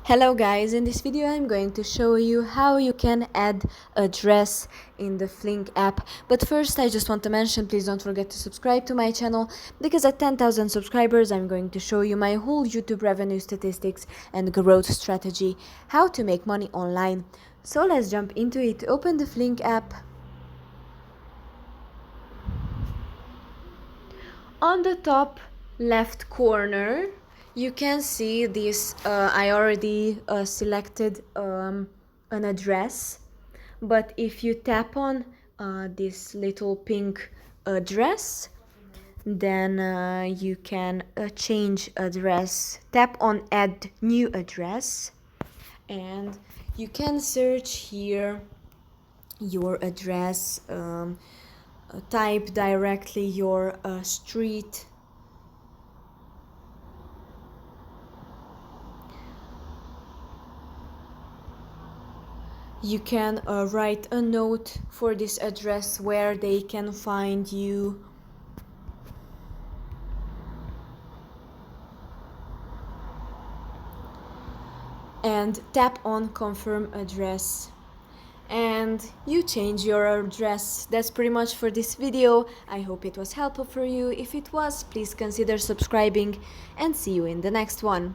Hello guys, in this video I'm going to show you how you can add a dress in the Flink app. But first I just want to mention, please don't forget to subscribe to my channel, because at 10,000 subscribers I'm going to show you my whole YouTube revenue statistics and growth strategy, how to make money online. So let's jump into it. Open the Flink app. On the top left corner you can see this I already selected an address, but if you tap on this little pink address, then you can change address. Tap on add new address and you can search here your address, type directly your street. You can write a note for this address where they can find you. And tap on confirm address. And you change your address. That's pretty much for this video. I hope it was helpful for you. If it was, please consider subscribing and see you in the next one.